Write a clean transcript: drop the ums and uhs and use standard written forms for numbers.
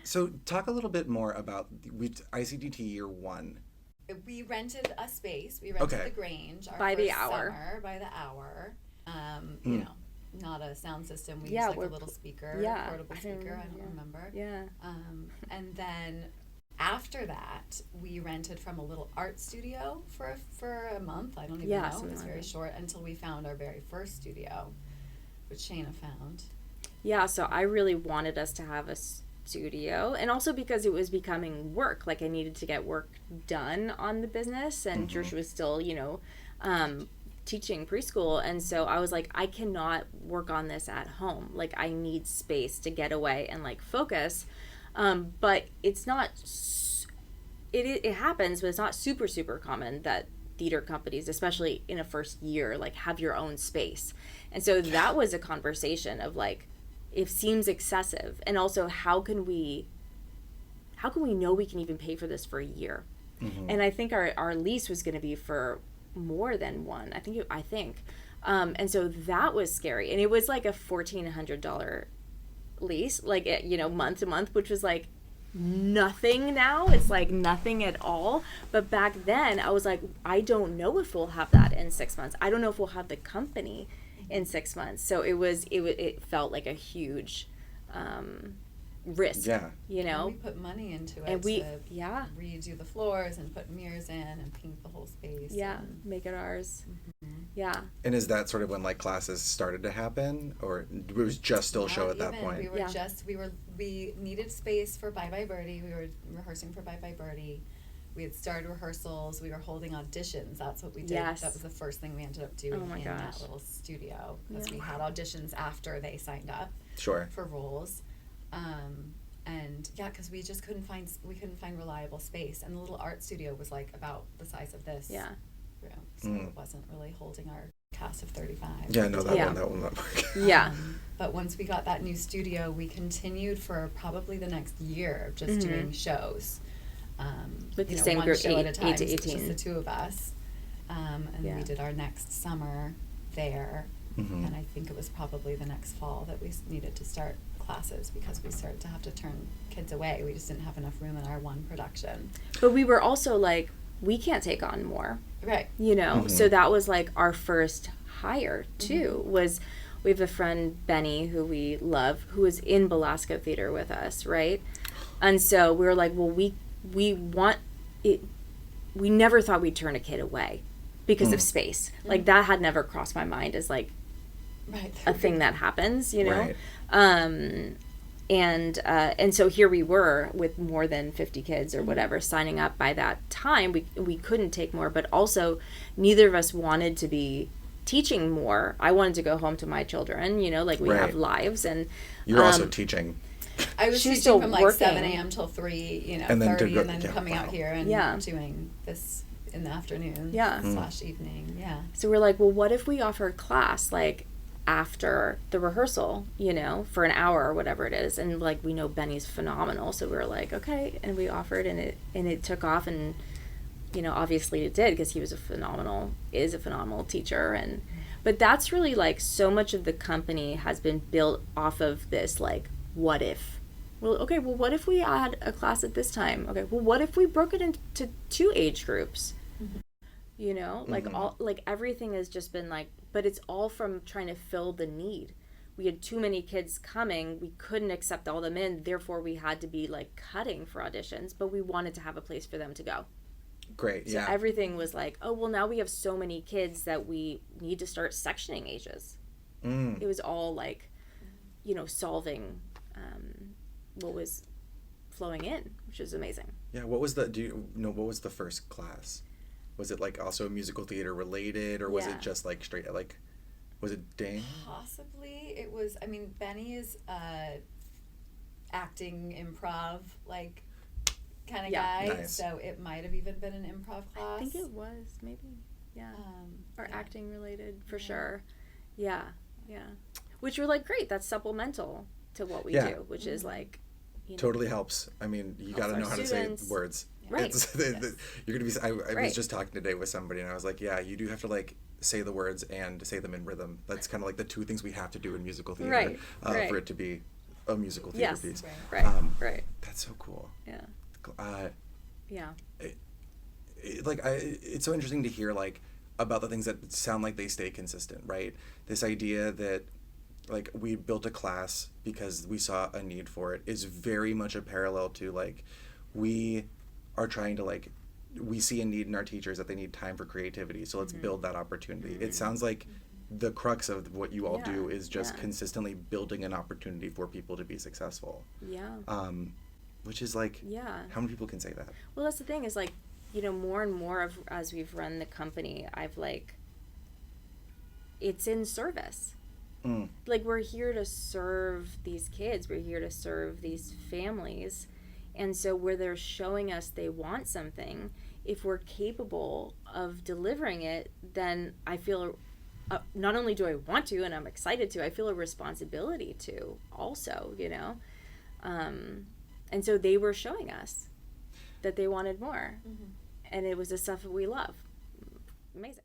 So talk a little bit more about ICDT year one. We rented a space. We rented the Grange our by first the hour. summer by the hour. You Mm. know, not a sound system. We Yeah, used like we're a little speaker, yeah, portable I speaker. I remember, don't remember. Yeah. And then after that, we rented from a little art studio for a month. I don't even Yeah, know. It something was like very that. short until we found our very first studio, which Shayna found. Yeah, so I really wanted us to have a studio, and also because it was becoming work. Like I needed to get work done on the business, and Jarusha was still, teaching preschool, and so I was like, I cannot work on this at home. Like I need space to get away and like focus. But it's not. It happens, but it's not super common that theater companies, especially in a first year, like have your own space. And so that was a conversation of like, it seems excessive, and also how can we know we can even pay for this for a year? And I think our lease was going to be for more than one. I think and so that was scary, and it was like a $1,400 lease, like month to month, which was like nothing. Now it's like nothing at all, but back then I was like, I don't know if we'll have that in 6 months. I don't know if we'll have the company in 6 months. So it felt like a huge risk. Yeah. And we put money into it, and we to redo the floors and put mirrors in and paint the whole space. And make it ours. Yeah. And is that sort of when like classes started to happen, or it was just still show at that point? We needed space for Bye Bye Birdie. We were rehearsing for Bye Bye Birdie. We had started rehearsals. We were holding auditions. That's what we did. Yes. That was the first thing we ended up doing that little studio, because we had auditions after they signed up for roles. And because we just couldn't find reliable space, and the little art studio was like about the size of this room, so it wasn't really holding our cast of 35. That one not work. But once we got that new studio, we continued for probably the next year just doing shows. With the same group, show at a time, 8 to 18. just the two of us. And we did our next summer there, and I think it was probably the next fall that we needed to start classes, because we started to have to turn kids away. We just didn't have enough room in our one production. But we were also like, we can't take on more. Right. So that was like our first hire too, was we have a friend, Benny, who we love, who was in Belasco Theater with us, right? And so we were like, well, we want it. We never thought we'd turn a kid away because of space. Like that had never crossed my mind as like a thing that happens, Right. And so here we were with more than 50 kids or whatever signing up. By that time, we couldn't take more, but also neither of us wanted to be teaching more. I wanted to go home to my children, like we have lives. And you're also teaching. I was teaching from like 7 a.m. till 3, and then 30, and then coming out here and doing this in the afternoon / evening. So we're like, well, what if we offer a class like after the rehearsal, for an hour or whatever it is? And like, we know Benny's phenomenal, so we were like, okay, and we offered, and it took off, and obviously it did, because he was a phenomenal teacher. But that's really like, so much of the company has been built off of this, like, what if? Well, okay, well, what if we add a class at this time? Okay, well, what if we broke it into 2 age groups? Like all, like everything has just been like, but it's all from trying to fill the need. We had too many kids coming. We couldn't accept all them in. Therefore, we had to be like cutting for auditions, but we wanted to have a place for them to go. Great. So everything was like, oh, well, now we have so many kids that we need to start sectioning ages. It was all like, solving what was flowing in, which is amazing. Yeah. What was what was the first class? Was it like also musical theater related, or was it just like straight, like, was it Dane? Possibly. It was, Benny is acting, improv, like, kind of guy. Nice. So it might have even been an improv class. I think it was, maybe. Yeah. Or acting related, for sure. Yeah. Which were like, great, that's supplemental to what we do, which is like, totally helps. You got to know how to say words. Right. You're gonna be. I was just talking today with somebody, and I was like, "Yeah, you do have to like say the words and say them in rhythm. That's kind of like the two things we have to do in musical theater for it to be a musical theater piece. Right. That's so cool. Yeah. Yeah. It's so interesting to hear like about the things that sound like they stay consistent, right? This idea that like we built a class because we saw a need for it is very much a parallel to like we are trying to like we see a need in our teachers that they need time for creativity, so let's build that opportunity. It sounds like the crux of what you all do is just consistently building an opportunity for people to be successful. Which is like how many people can say that? Well, that's the thing is like, you know, more and more of as we've run the company, I've like it's in service. Like we're here to serve these kids, we're here to serve these families, and so where they're showing us they want something, if we're capable of delivering it, then I feel not only do I want to and I'm excited to, I feel a responsibility to also, you know. And so they were showing us that they wanted more. And it was the stuff that we love. Amazing.